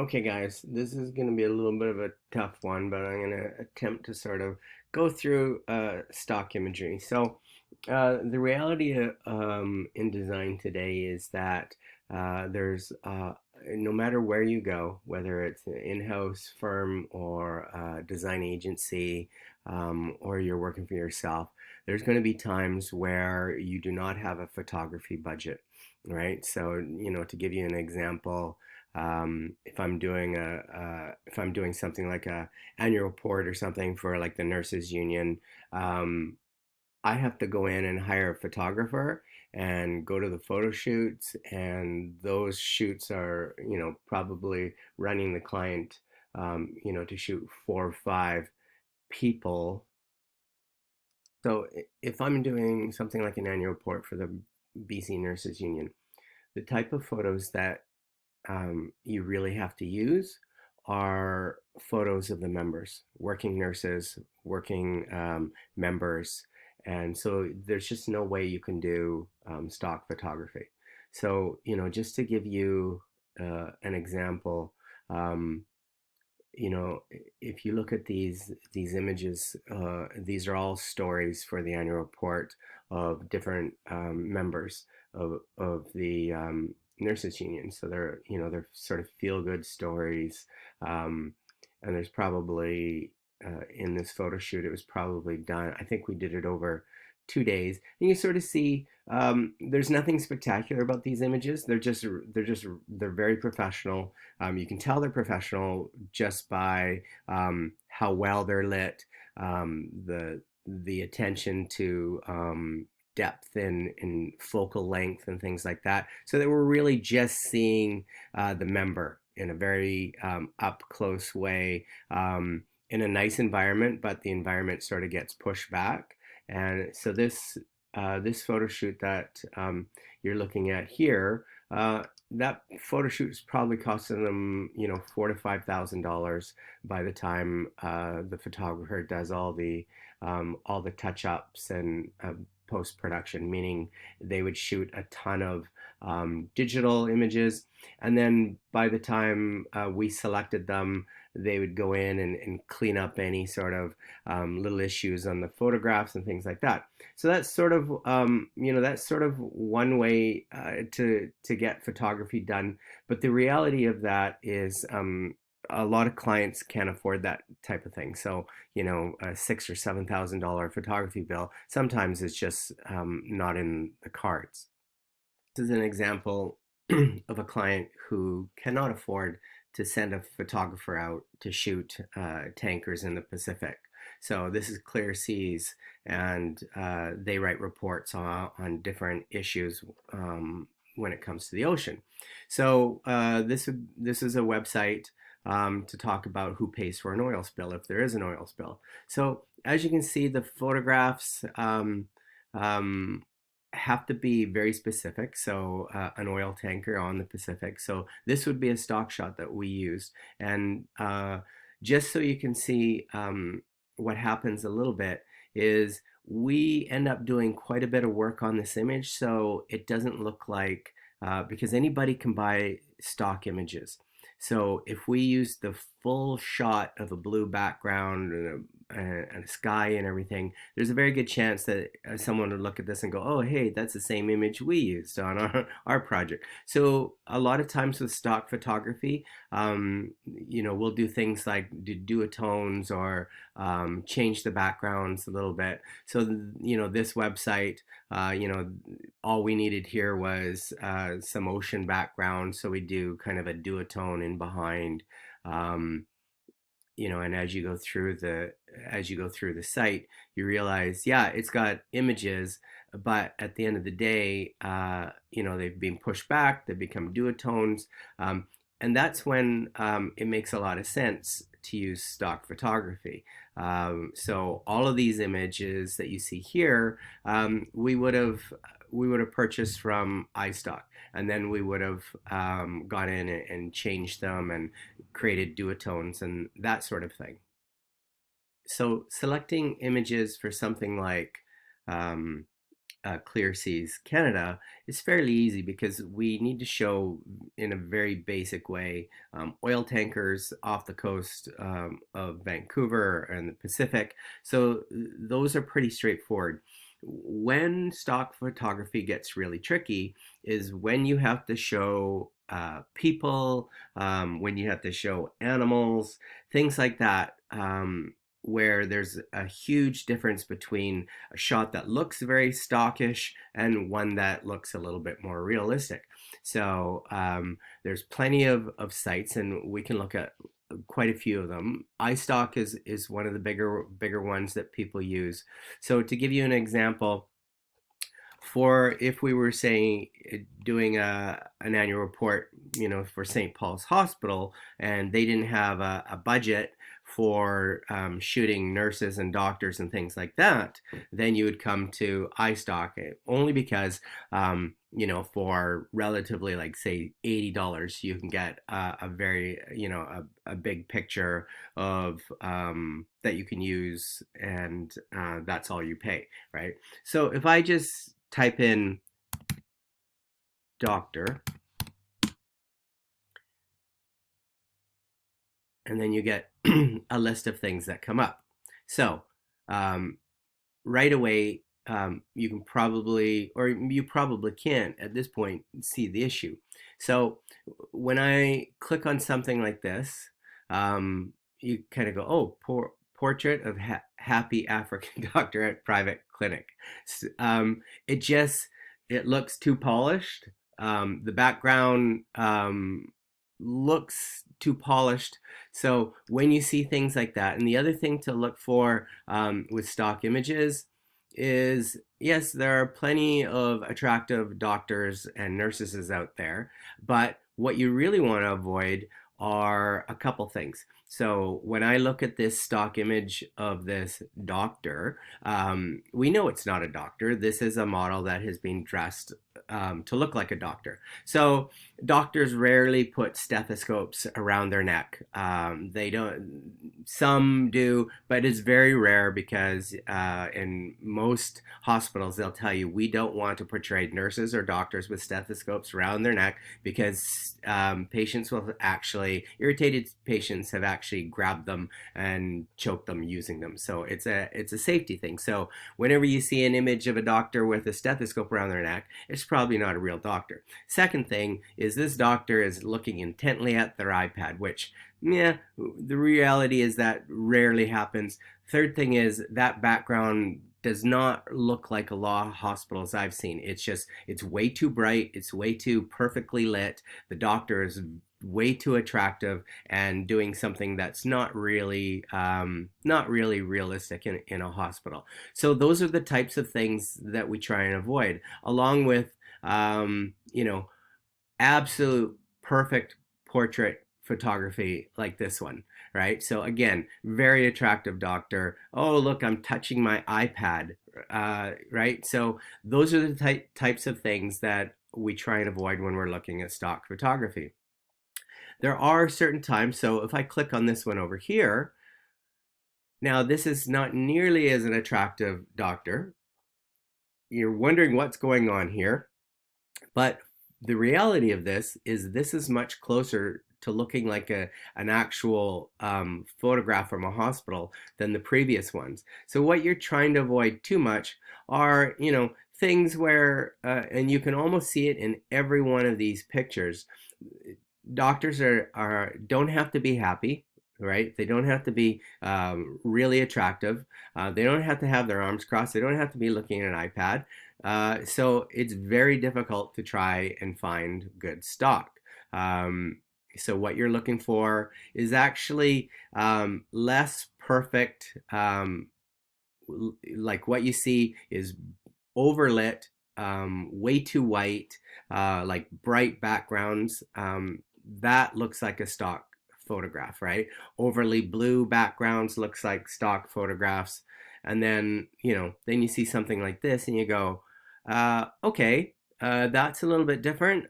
Okay, guys, this is going to be a little bit of a tough one, but I'm going to attempt to sort of go through stock imagery. The reality in design today is that no matter where you go, whether it's an in-house firm or a design agency, or you're working for yourself, there's going to be times where you do not have a photography budget, right? To give you an example, if I'm doing something like a annual report or something for like the nurses union, um, I have to go in and hire a photographer and go to the photo shoots, and those shoots are, probably running the client, to shoot 4 or 5 people. If I'm doing something like an annual report for the BC Nurses Union, the type of photos that you really have to use are photos of the members, working nurses, working members. And so there's just no way you can do stock photography. Just to give you an example, um, if you look at these images, these are all stories for the annual report of different members of the nurses union. So they're sort of feel good stories, um, and there's probably in this photo shoot it was probably done. I think we did it over 2 days, and you sort of see there's nothing spectacular about these images. They're very professional. You can tell they're professional just by how well they're lit, the attention to depth and focal length and things like that, so that we're really just seeing the member in a very up close way, in a nice environment, but the environment sort of gets pushed back. And so this photo shoot that you're looking at here, that photo shoot is probably costing them, $4,000 to $5,000 by the time the photographer does all the touch ups and post production. Meaning they would shoot a ton of digital images, and then by the time we selected them, they would go in and clean up any sort of little issues on the photographs and things like that. So that's sort of one way to get photography done. But the reality of that is, a lot of clients can't afford that type of thing. So a $6,000 or $7,000 photography bill sometimes is just not in the cards. This is an example of a client who cannot afford to send a photographer out to shoot tankers in the Pacific. So this is Clear Seas, and they write reports on different issues when it comes to the ocean. This is a website to talk about who pays for an oil spill if there is an oil spill. So as you can see, the photographs um, have to be very specific. So an oil tanker on the Pacific. So this would be a stock shot that we used. And just so you can see what happens a little bit is we end up doing quite a bit of work on this image. So it doesn't look like, because anybody can buy stock images. So if we use the full shot of a blue background and a sky and everything, there's a very good chance that someone would look at this and go, "Oh, hey, that's the same image we used on our project." So a lot of times with stock photography, we'll do things like do duotones or change the backgrounds a little bit. So this website, all we needed here was some ocean background, so we do kind of a duotone in behind. Um, and as you go through the site, you realize, yeah, it's got images, but at the end of the day, they've been pushed back, they become duotones, and that's when it makes a lot of sense to use stock photography. So all of these images that you see here, we would have purchased from iStock, and then we would have gone in and changed them and created duotones and that sort of thing. So selecting images for something like um, Clear Seas Canada is fairly easy because we need to show in a very basic way oil tankers off the coast of Vancouver and the Pacific. So those are pretty straightforward. When stock photography gets really tricky is when you have to show people, when you have to show animals, things like that, where there's a huge difference between a shot that looks very stockish and one that looks a little bit more realistic. So there's plenty of sites, and we can look at quite a few of them. iStock is one of the bigger ones that people use. So to give you an example, for if we were saying doing an annual report, for St. Paul's Hospital, and they didn't have a budget for shooting nurses and doctors and things like that, then you would come to iStock, only because for relatively, like, say, $80, you can get a very, a big picture of that you can use, and that's all you pay, right? So if I just type in doctor, and then you get a list of things that come up. So right away, you can probably, or you probably can at this point, see the issue. So when I click on something like this, you kind of go, oh, portrait of happy African doctor at private clinic. It looks too polished. The background looks too polished. So when you see things like that, and the other thing to look for with stock images is, yes, there are plenty of attractive doctors and nurses out there, but what you really want to avoid are a couple things. So when I look at this stock image of this doctor, we know it's not a doctor. This is a model that has been dressed to look like a doctor. So doctors rarely put stethoscopes around their neck. They don't. Some do, but it's very rare because in most hospitals they'll tell you we don't want to portray nurses or doctors with stethoscopes around their neck because patients will actually, irritated patients have actually grabbed them and choked them using them. So it's a safety thing. So whenever you see an image of a doctor with a stethoscope around their neck, it's probably not a real doctor. Second thing is this doctor is looking intently at their iPad, which, yeah, the reality is that rarely happens. Third thing is that background does not look like a lot of hospitals I've seen. It's way too bright. It's way too perfectly lit. The doctor is way too attractive and doing something that's not really realistic in a hospital. So those are the types of things that we try and avoid, along with absolute perfect portrait photography like this one, right? So again, very attractive doctor. Oh, look, I'm touching my iPad, right? So those are the types of things that we try and avoid when we're looking at stock photography. There are certain times, so if I click on this one over here, now this is not nearly as an attractive doctor. You're wondering what's going on here, but the reality of this is much closer to looking like an actual photograph from a hospital than the previous ones. So what you're trying to avoid too much are, things where, and you can almost see it in every one of these pictures. Doctors don't have to be happy, right? They don't have to be really attractive. They don't have to have their arms crossed. They don't have to be looking at an iPad. So it's very difficult to try and find good stock. So what you're looking for is actually less perfect. Like what you see is overlit, way too white, like bright backgrounds. That looks like a stock photograph, right? Overly blue backgrounds looks like stock photographs. And then, then you see something like this and you go, okay, that's a little bit different.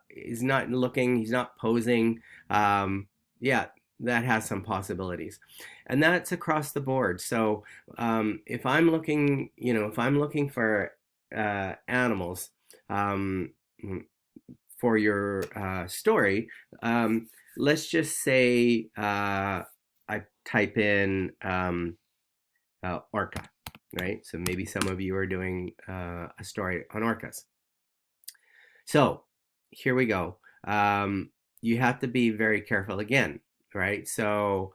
He's not posing. Yeah, that has some possibilities, and that's across the board. So if I'm looking, if I'm looking for animals um, for your story, let's just say I type in orca, right? So maybe some of you are doing a story on orcas. So here we go. You have to be very careful again, right? So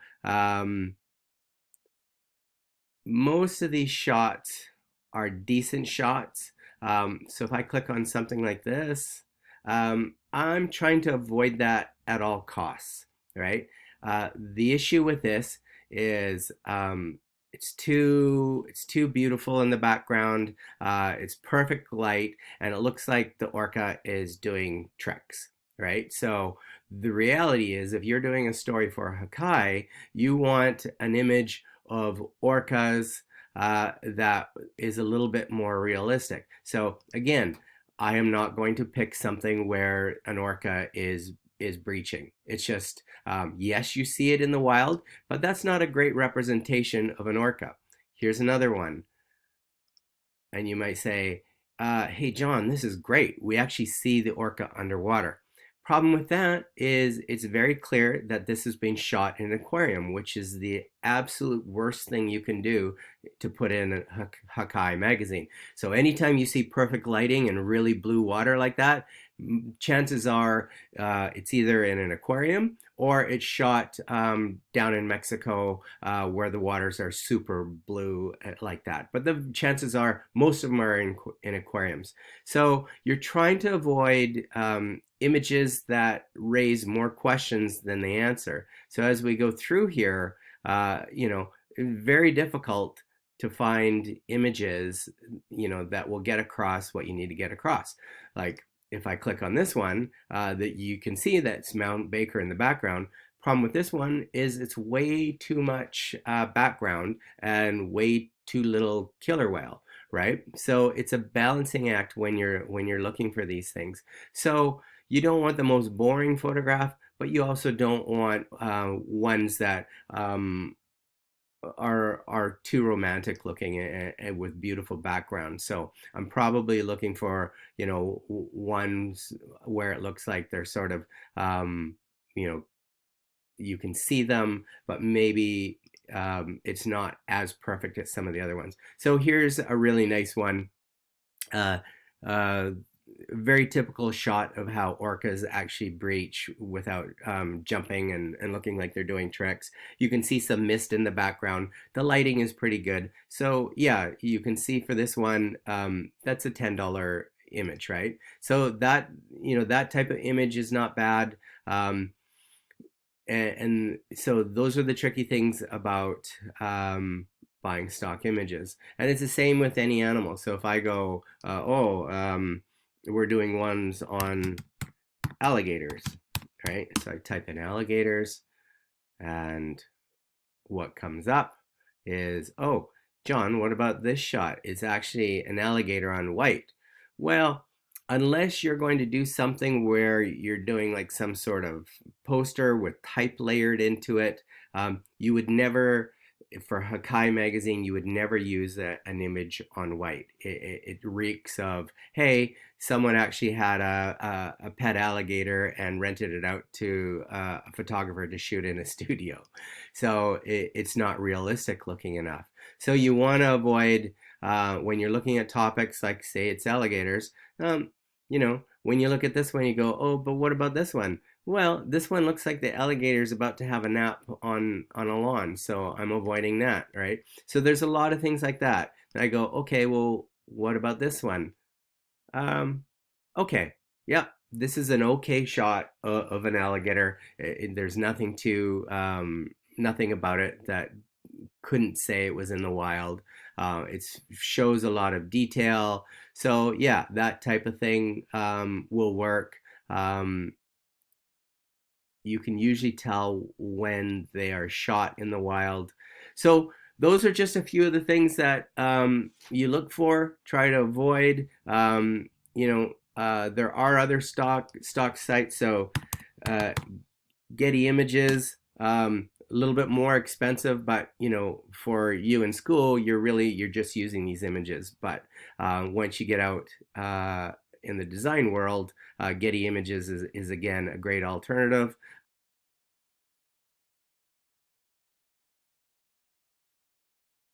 most of these shots are decent shots. So if I click on something like this, I'm trying to avoid that at all costs, right? The issue with this is it's too beautiful in the background. It's perfect light, and it looks like the orca is doing tricks, right? So the reality is, if you're doing a story for Hakai, you want an image of orcas that is a little bit more realistic. So again, I am not going to pick something where an orca is breaching. It's just yes, you see it in the wild, but that's not a great representation of an orca. Here's another one, and you might say, "Hey John, this is great. We actually see the orca underwater." Problem with that is it's very clear that this has been shot in an aquarium, which is the absolute worst thing you can do to put in a Hakai magazine. So anytime you see perfect lighting and really blue water like that, chances are it's either in an aquarium or it's shot down in Mexico where the waters are super blue like that. But the chances are most of them are in aquariums. So you're trying to avoid images that raise more questions than they answer. So as we go through here, very difficult to find images, that will get across what you need to get across. Like if I click on this one, that you can see that it's Mount Baker in the background. Problem with this one is it's way too much background and way too little killer whale, right? So it's a balancing act when you're looking for these things. So you don't want the most boring photograph, but you also don't want ones that are too romantic looking and with beautiful background. So I'm probably looking for ones where it looks like they're sort of you can see them, but maybe it's not as perfect as some of the other ones. So here's a really nice one. Uh, uh, Very typical shot of how orcas actually breach without jumping and looking like they're doing tricks. You can see some mist in the background. The lighting is pretty good. So yeah, you can see for this one, that's a $10 image, right? So that type of image is not bad. And so those are the tricky things about buying stock images. And it's the same with any animal. So if I go, we're doing ones on alligators, right? So I type in alligators, and what comes up is, oh, John, what about this shot? It's actually an alligator on white. Well, unless you're going to do something where you're doing like some sort of poster with type layered into it, you would never, for Hakai magazine, you would never use an image on white. It reeks of, hey, someone actually had a pet alligator and rented it out to a photographer to shoot in a studio. So it's not realistic looking enough. So you want to avoid, when you're looking at topics like, say, it's alligators, when you look at this one, you go, oh, but what about this one? Well, this one looks like the alligator's about to have a nap on a lawn, so I'm avoiding that, right? So there's a lot of things like that. And I go, okay, well, what about this one? Okay, yeah, this is an okay shot of an alligator. There's nothing about it that couldn't say it was in the wild. It shows a lot of detail. So yeah, that type of thing will work. You can usually tell when they are shot in the wild. So those are just a few of the things that you look for, try to avoid. There are other stock sites. So Getty Images, A little bit more expensive, but you know, for you in school, you're just using these images. But once you get out in the design world, Getty Images is again a great alternative.